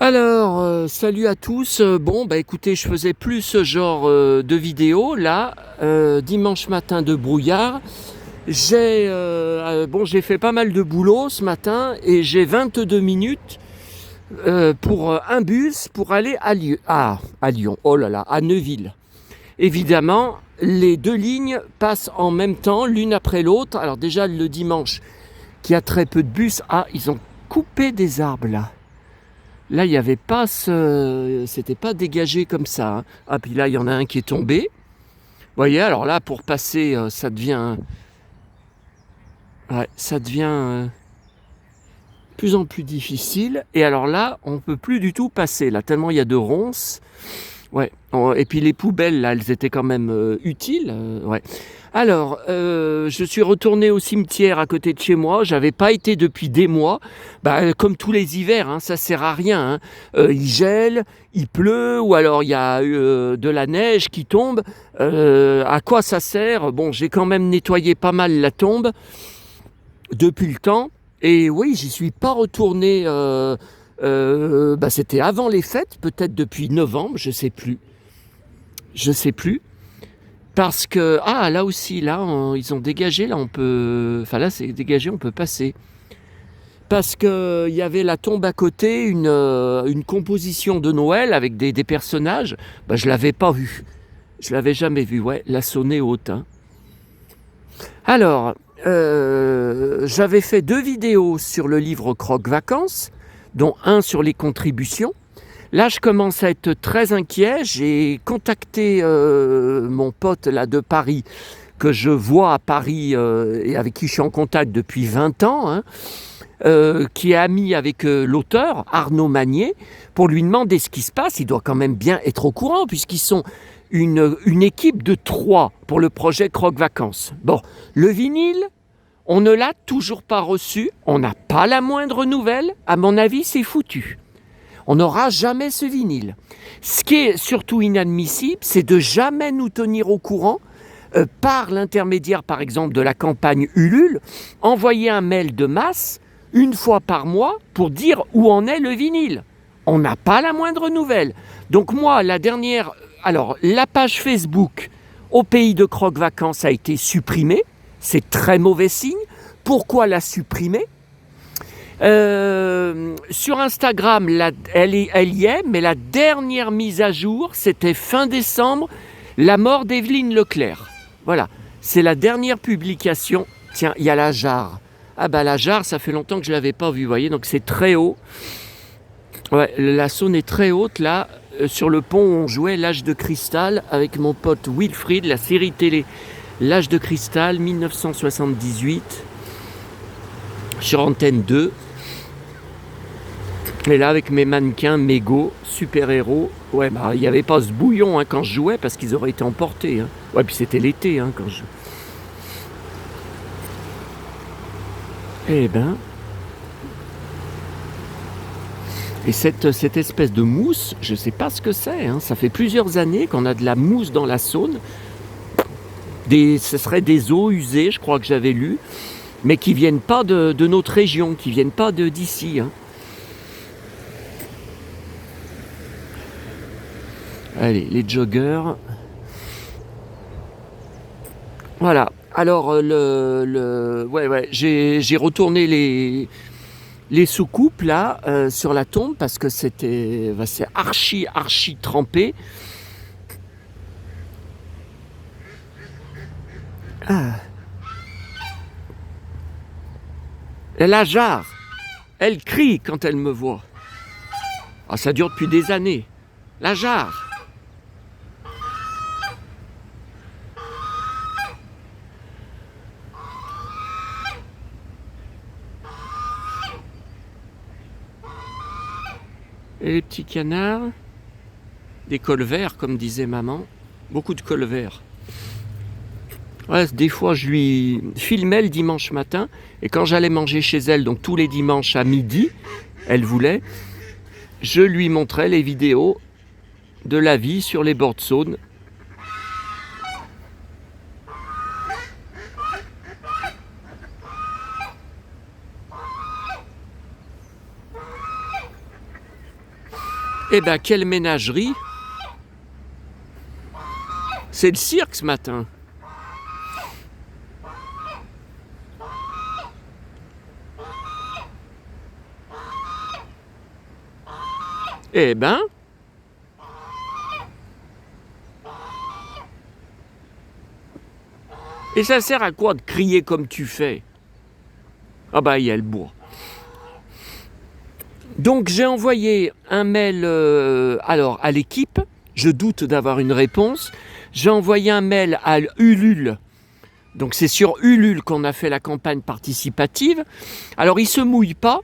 Alors, salut à tous. Bon, bah écoutez, je faisais plus ce genre de vidéo. Là, dimanche matin de brouillard. J'ai fait pas mal de boulot ce matin et j'ai 22 minutes pour un bus pour aller à Lyon. Oh là là, à Neuville. Évidemment, les deux lignes passent en même temps, l'une après l'autre. Alors déjà, le dimanche, qui a très peu de bus. Ah, ils ont coupé des arbres là. Là, il n'y avait pas c'était pas dégagé comme ça, hein. Ah, puis là, il y en a un qui est tombé. Vous voyez, alors là, pour passer, ça devient de plus en plus difficile. Et alors là, on ne peut plus du tout passer, là, tellement il y a de ronces. Ouais. Et puis les poubelles, là, elles étaient quand même utiles. Ouais. Alors, je suis retourné au cimetière à côté de chez moi. J'avais pas été depuis des mois. Bah, comme tous les hivers, hein, ça sert à rien, hein. Il gèle, il pleut, ou alors il y a de la neige qui tombe. À quoi ça sert? Bon, j'ai quand même nettoyé pas mal la tombe depuis le temps. Et oui, j'y suis pas retourné. C'était avant les fêtes, peut-être depuis novembre, je sais plus. Je sais plus. Parce que, là aussi, là, ils ont dégagé, là, on peut. Enfin, là, c'est dégagé, on peut passer. Parce qu'il y avait la tombe à côté, une composition de Noël avec des personnages. Bah, je l'avais pas vue. Je l'avais jamais vue, ouais, la sonnée haute, hein. Alors, j'avais fait 2 vidéos sur le livre Croque Vacances, dont un sur les contributions. Là, je commence à être très inquiet. J'ai contacté mon pote là de Paris, que je vois à Paris et avec qui je suis en contact depuis 20 ans, hein, qui est ami avec l'auteur, Arnaud Magnier, pour lui demander ce qui se passe. Il doit quand même bien être au courant, puisqu'ils sont une équipe de 3 pour le projet Croque Vacances. Bon, le vinyle, on ne l'a toujours pas reçu. On n'a pas la moindre nouvelle. À mon avis, c'est foutu. On n'aura jamais ce vinyle. Ce qui est surtout inadmissible, c'est de jamais nous tenir au courant par l'intermédiaire, par exemple, de la campagne Ulule, envoyer un mail de masse une fois par mois pour dire où en est le vinyle. On n'a pas la moindre nouvelle. Donc moi, la page Facebook au pays de Croque Vacances a été supprimée. C'est très mauvais signe. Pourquoi la supprimer? Sur Instagram, elle y est, mais la dernière mise à jour, c'était fin décembre, la mort d'Evelyne Leclerc. Voilà, c'est la dernière publication. Tiens, il y a la jarre. Ah bah la jarre, ça fait longtemps que je ne l'avais pas vue, vous voyez, donc c'est très haut. Ouais, la saône est très haute, là. Sur le pont, on jouait L'Âge de Cristal avec mon pote Wilfried, la série télé L'Âge de Cristal, 1978, sur Antenne 2. Et là, avec mes mannequins mégots, super-héros, ouais, bah, il n'y avait pas ce bouillon hein, quand je jouais, parce qu'ils auraient été emportés, hein. Ouais, puis c'était l'été hein, quand je... Eh ben... Et cette espèce de mousse, je ne sais pas ce que c'est, hein. Ça fait plusieurs années qu'on a de la mousse dans la Saône. Ce serait des eaux usées, je crois que j'avais lu, mais qui ne viennent pas de notre région, qui ne viennent pas d'ici, hein. Allez, les joggers. Voilà. Alors, ouais, j'ai retourné les soucoupes là sur la tombe parce que c'est archi trempé. Ah. Et la jarre, elle crie quand elle me voit. Ah, ça dure depuis des années. La jarre. Et les petits canards, des colverts comme disait maman, beaucoup de colverts. Ouais, des fois je lui filmais le dimanche matin et quand j'allais manger chez elle, donc tous les dimanches à midi, elle voulait, je lui montrais les vidéos de la vie sur les bords de Saône. Eh ben, quelle ménagerie! C'est le cirque ce matin. Eh ben, et ça sert à quoi de crier comme tu fais? Ah bah, il y a le bourg. Donc j'ai envoyé un mail alors à l'équipe, je doute d'avoir une réponse. J'ai envoyé un mail à Ulule. Donc c'est sur Ulule qu'on a fait la campagne participative. Alors il se mouille pas.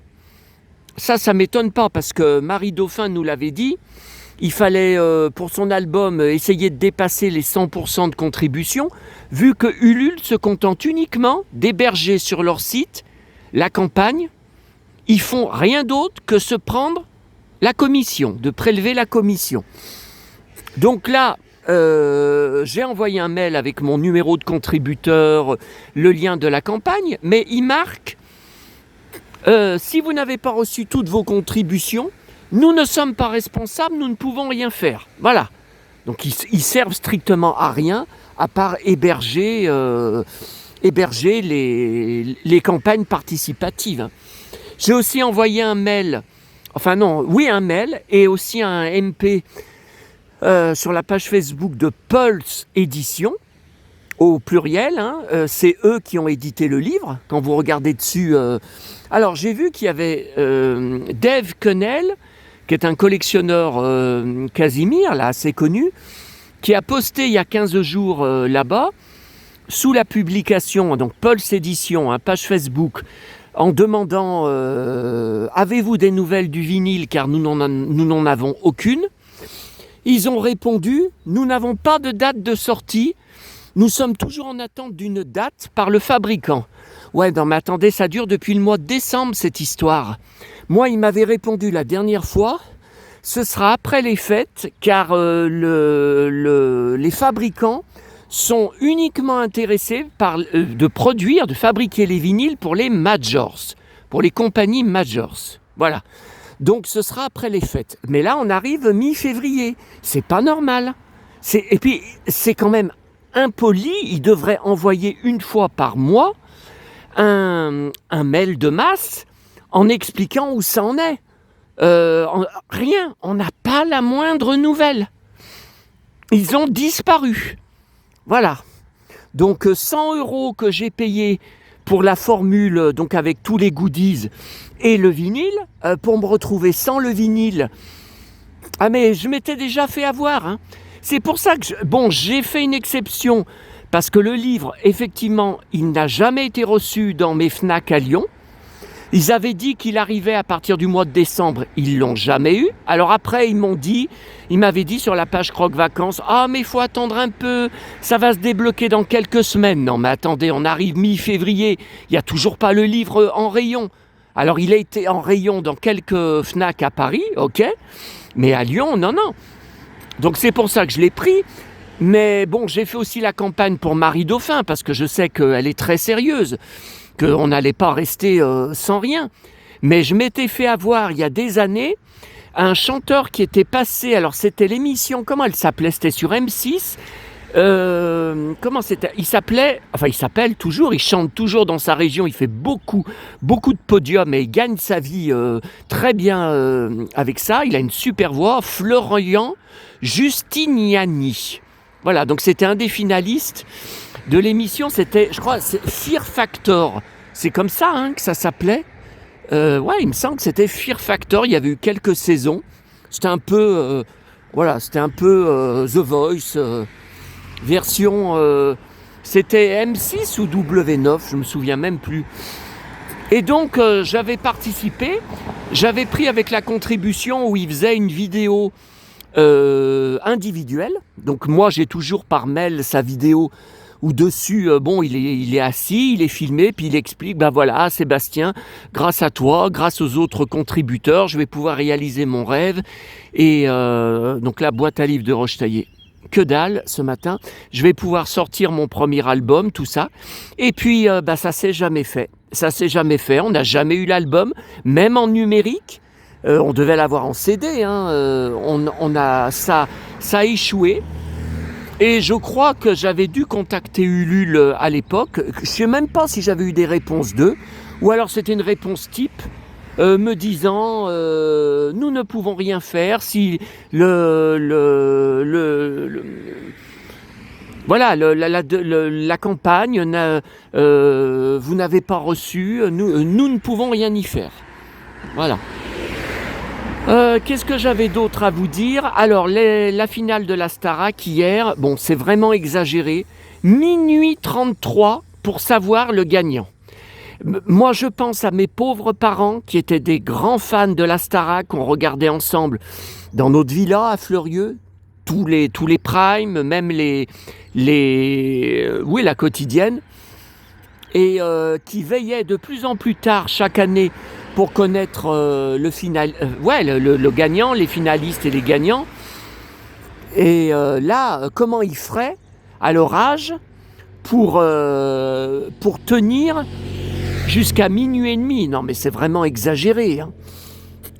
Ça m'étonne pas parce que Marie Dauphin nous l'avait dit. Il fallait pour son album essayer de dépasser les 100% de contribution, vu que Ulule se contente uniquement d'héberger sur leur site la campagne. Ils font rien d'autre que se prendre la commission, de prélever la commission. Donc là, j'ai envoyé un mail avec mon numéro de contributeur, le lien de la campagne, mais il marque si vous n'avez pas reçu toutes vos contributions, nous ne sommes pas responsables, nous ne pouvons rien faire. Voilà. Donc ils servent strictement à rien, à part héberger les campagnes participatives. J'ai aussi envoyé un mail, un mail et aussi un MP sur la page Facebook de Pulse Édition, au pluriel, c'est eux qui ont édité le livre. Quand vous regardez dessus, alors j'ai vu qu'il y avait Dave Quenel, qui est un collectionneur Casimir, là, assez connu, qui a posté il y a 15 jours là-bas, sous la publication, donc Pulse Édition, page Facebook, en demandant avez-vous des nouvelles du vinyle, car nous n'en avons aucune. Ils ont répondu, nous n'avons pas de date de sortie, nous sommes toujours en attente d'une date par le fabricant. Ouais, non mais attendez, ça dure depuis le mois de décembre cette histoire. Moi, il m'avait répondu la dernière fois, ce sera après les fêtes, car les fabricants sont uniquement intéressés de fabriquer les vinyles pour les majors, pour les compagnies majors. Voilà. Donc ce sera après les fêtes. Mais là, on arrive mi-février. C'est pas normal. Et puis, c'est quand même impoli. Ils devraient envoyer une fois par mois un mail de masse en expliquant où ça en est. Rien. On n'a pas la moindre nouvelle. Ils ont disparu. Voilà. Donc 100 € que j'ai payé pour la formule, donc avec tous les goodies et le vinyle, pour me retrouver sans le vinyle. Ah mais je m'étais déjà fait avoir. C'est pour ça que j'ai fait une exception, parce que le livre, effectivement, il n'a jamais été reçu dans mes Fnac à Lyon. Ils avaient dit qu'il arrivait à partir du mois de décembre, ils ne l'ont jamais eu. Alors après, ils m'avaient dit sur la page Croque Vacances, ah mais il faut attendre un peu, ça va se débloquer dans quelques semaines. Non mais attendez, on arrive mi-février, il n'y a toujours pas le livre en rayon. Alors il a été en rayon dans quelques Fnac à Paris, ok, mais à Lyon, non. Donc c'est pour ça que je l'ai pris. Mais bon, j'ai fait aussi la campagne pour Marie Dauphin, parce que je sais qu'elle est très sérieuse, qu'on n'allait pas rester sans rien. Mais je m'étais fait avoir il y a des années un chanteur qui était passé, alors c'était l'émission, comment elle s'appelait? C'était sur M6. Comment c'était? Il s'appelle toujours, il chante toujours dans sa région, il fait beaucoup de podiums et il gagne sa vie très bien avec ça. Il a une super voix, Florian Justiniani. Voilà, donc c'était un des finalistes de l'émission, c'était, je crois, c'est Fear Factor. C'est comme ça que ça s'appelait. Ouais, il me semble que c'était Fear Factor. Il y avait eu quelques saisons. C'était un peu, The Voice version. C'était M6 ou W9, je me souviens même plus. Et donc j'avais participé. J'avais pris avec la contribution où il faisait une vidéo individuelle. Donc moi j'ai toujours par mail sa vidéo où dessus, il est assis, il est filmé, puis il explique, voilà, Sébastien, grâce à toi, grâce aux autres contributeurs, je vais pouvoir réaliser mon rêve. Et donc la boîte à livres de Rochetaillé, que dalle, ce matin, je vais pouvoir sortir mon premier album, tout ça. Et puis, ça s'est jamais fait. Ça s'est jamais fait, on n'a jamais eu l'album, même en numérique. On devait l'avoir en CD, hein. Ça a échoué. Et je crois que j'avais dû contacter Ulule à l'époque. Je ne sais même pas si j'avais eu des réponses d'eux. Ou alors c'était une réponse type me disant nous ne pouvons rien faire si voilà, la campagne, vous n'avez pas reçu, nous ne pouvons rien y faire. Voilà. Qu'est-ce que j'avais d'autre à vous dire? Alors, la finale de la Starac hier, bon, c'est vraiment exagéré. Minuit 33 pour savoir le gagnant. Moi, je pense à mes pauvres parents qui étaient des grands fans de la Starac, qu'on regardait ensemble dans notre villa à Fleurieux, tous les primes, même la quotidienne, et qui veillaient de plus en plus tard chaque année pour connaître le gagnant, les finalistes et les gagnants. Et là, comment ils feraient à leur âge pour tenir jusqu'à minuit et demi? Non, mais c'est vraiment exagéré, hein.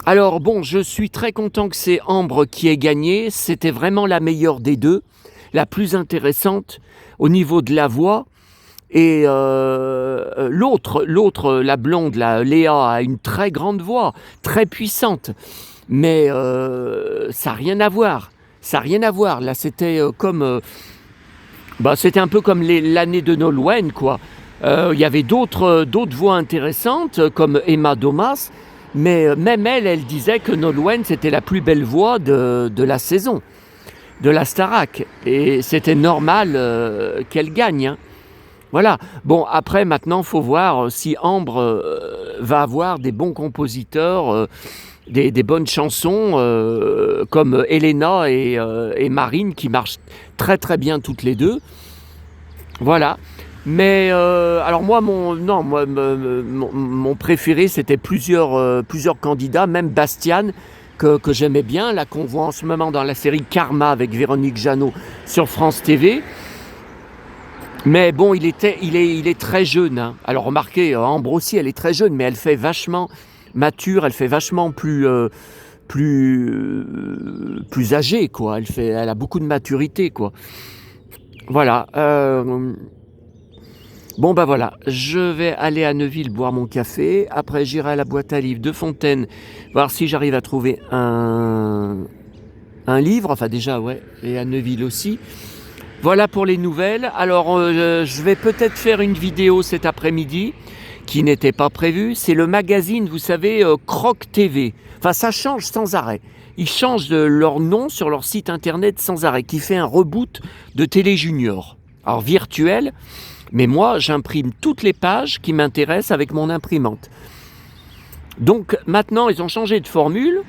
Alors bon, je suis très content que c'est Ambre qui ait gagné. C'était vraiment la meilleure des deux, la plus intéressante au niveau de la voix. Et l'autre, la blonde, Léa, a une très grande voix, très puissante. Mais ça n'a rien à voir. Ça n'a rien à voir. Là, c'était c'était un peu comme l'année de Nolwenn, quoi. Il y avait d'autres voix intéressantes, comme Emma Domas. Mais même elle disait que Nolwenn, c'était la plus belle voix de la saison, de la Starac. Et c'était normal qu'elle gagne, hein. Voilà. Bon, après, maintenant, il faut voir si Ambre va avoir des bons compositeurs, des bonnes chansons, comme Elena et Marine, qui marchent très très bien toutes les deux. Voilà. Mais alors moi, mon préféré, c'était plusieurs candidats, même Bastian, que j'aimais bien, là qu'on voit en ce moment dans la série Karma avec Véronique Jeannot sur France TV. Mais bon, il est très jeune, hein. Alors remarquez, Ambre aussi, elle est très jeune, mais elle fait vachement mature, elle fait vachement plus âgée, quoi. Elle a beaucoup de maturité, quoi. Voilà. Bon, bah voilà, je vais aller à Neuville boire mon café. Après, j'irai à la boîte à livres de Fontaine, voir si j'arrive à trouver un livre. Enfin, déjà, ouais, et à Neuville aussi. Voilà pour les nouvelles. Alors, je vais peut-être faire une vidéo cet après-midi qui n'était pas prévue. C'est le magazine, vous savez, Croc TV. Enfin, ça change sans arrêt. Ils changent leur nom sur leur site internet sans arrêt, qui fait un reboot de Télé Junior. Alors, virtuel, mais moi, j'imprime toutes les pages qui m'intéressent avec mon imprimante. Donc, maintenant, ils ont changé de formule.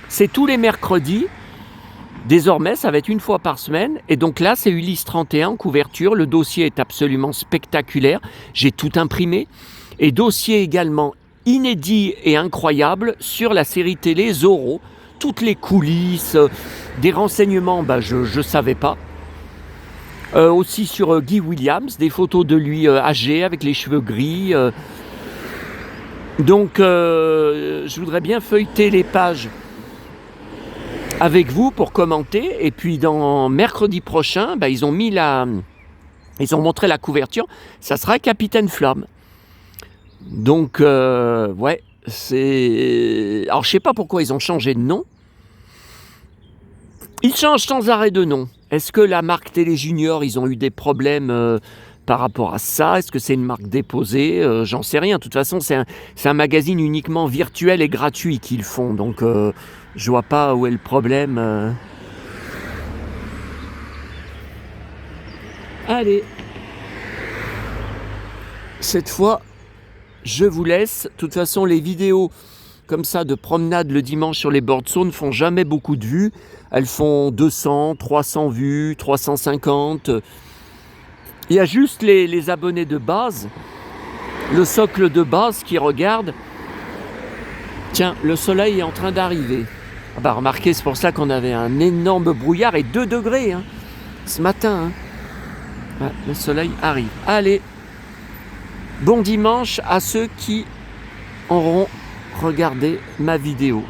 C'est tous les mercredis. Désormais, ça va être une fois par semaine. Et donc là, c'est Ulysse 31 en couverture. Le dossier est absolument spectaculaire. J'ai tout imprimé. Et dossier également inédit et incroyable sur la série télé Zorro. Toutes les coulisses, des renseignements, je ne savais pas. Aussi sur Guy Williams, des photos de lui âgé avec les cheveux gris. Donc, je voudrais bien feuilleter les pages avec vous pour commenter. Et puis dans mercredi prochain, ils ont montré la couverture, ça sera Capitaine Flamme. Donc ouais, c'est... Alors je sais pas pourquoi ils ont changé de nom. Ils changent sans arrêt de nom. Est-ce que la marque Télé Junior, ils ont eu des problèmes par rapport à ça? Est-ce que c'est une marque déposée? J'en sais rien. De toute façon, c'est un magazine uniquement virtuel et gratuit qu'ils font. Donc, je vois pas où est le problème. Allez. Cette fois, je vous laisse. De toute façon, les vidéos comme ça de promenade le dimanche sur les bords de Saône ne font jamais beaucoup de vues. Elles font 200, 300 vues, 350. Il y a juste les abonnés de base, le socle de base qui regarde. Tiens, le soleil est en train d'arriver. Remarquez, c'est pour ça qu'on avait un énorme brouillard et 2 degrés hein, ce matin. Hein. Ouais, le soleil arrive. Allez, bon dimanche à ceux qui auront regardé ma vidéo.